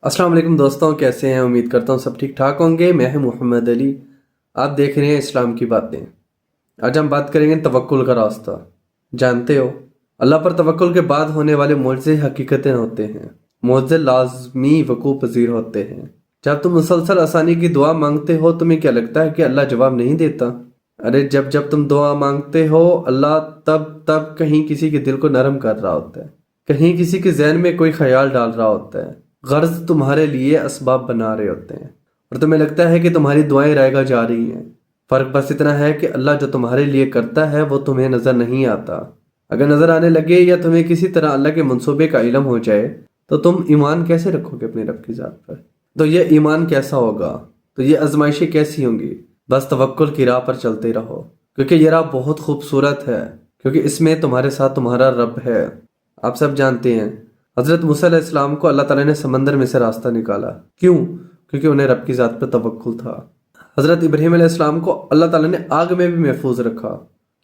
السلام علیکم دوستوں، کیسے ہیں؟ امید کرتا ہوں سب ٹھیک ٹھاک ہوں گے۔ میں ہوں محمد علی، آپ دیکھ رہے ہیں اسلام کی باتیں۔ آج ہم بات کریں گے توکل کا راستہ۔ جانتے ہو اللہ پر توکل کے بعد ہونے والے معجزے حقیقتیں ہوتے ہیں، معجزے لازمی وقوع پذیر ہوتے ہیں۔ جب تم مسلسل آسانی کی دعا مانگتے ہو، تمہیں کیا لگتا ہے کہ اللہ جواب نہیں دیتا؟ ارے جب تم دعا مانگتے ہو، اللہ تب کہیں کسی کے دل کو نرم کر رہا ہوتا ہے، کہیں کسی کے ذہن میں کوئی خیال ڈال رہا ہوتا ہے، غرض تمہارے لیے اسباب بنا رہے ہوتے ہیں، اور تمہیں لگتا ہے کہ تمہاری دعائیں رائگاں جا رہی ہیں۔ فرق بس اتنا ہے کہ اللہ جو تمہارے لیے کرتا ہے وہ تمہیں نظر نہیں آتا۔ اگر نظر آنے لگے یا تمہیں کسی طرح اللہ کے منصوبے کا علم ہو جائے تو تم ایمان کیسے رکھو گے اپنے رب کی ذات پر؟ تو یہ ایمان کیسا ہوگا؟ تو یہ آزمائشیں کیسی ہوں گی؟ بس توکل کی راہ پر چلتے رہو، کیونکہ یہ راہ بہت خوبصورت ہے، کیونکہ اس میں تمہارے ساتھ تمہارا رب ہے۔ آپ سب جانتے ہیں حضرت موسیٰ علیہ السلام کو اللہ تعالیٰ نے سمندر میں سے راستہ نکالا، کیوں؟ کیونکہ انہیں رب کی ذات پر توکل تھا۔ حضرت ابراہیم علیہ السلام کو اللہ تعالیٰ نے آگ میں بھی محفوظ رکھا،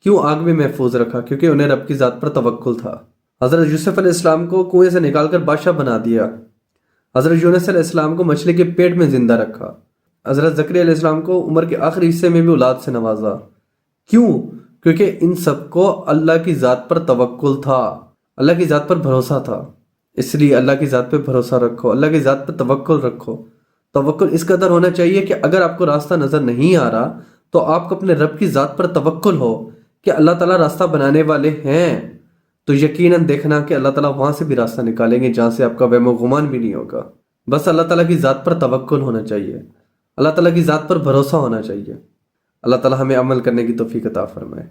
کیوں آگ میں محفوظ رکھا؟ کیونکہ انہیں رب کی ذات پر توکل تھا۔ حضرت یوسف علیہ السلام کو کنویں سے نکال کر بادشاہ بنا دیا۔ حضرت یونس علیہ السلام کو مچھلی کے پیٹ میں زندہ رکھا۔ حضرت زکریا علیہ السلام کو عمر کے آخری حصے میں بھی اولاد سے نوازا، کیوں؟ کیونکہ ان سب کو اللہ کی ذات پر توکل تھا، اللہ کی ذات پر بھروسہ تھا۔ اس لیے اللہ کی ذات پہ بھروسہ رکھو، اللہ کی ذات پہ توکل رکھو۔ توکل اس قدر ہونا چاہیے کہ اگر آپ کو راستہ نظر نہیں آ رہا تو آپ کو اپنے رب کی ذات پر توکل ہو کہ اللہ تعالیٰ راستہ بنانے والے ہیں، تو یقیناً دیکھنا کہ اللہ تعالیٰ وہاں سے بھی راستہ نکالیں گے جہاں سے آپ کا وہم و گمان بھی نہیں ہوگا۔ بس اللہ تعالیٰ کی ذات پر توکل ہونا چاہیے، اللہ تعالیٰ کی ذات پر بھروسہ ہونا چاہیے۔ اللہ تعالیٰ ہمیں عمل کرنے کی توفیق عطا فرمائے۔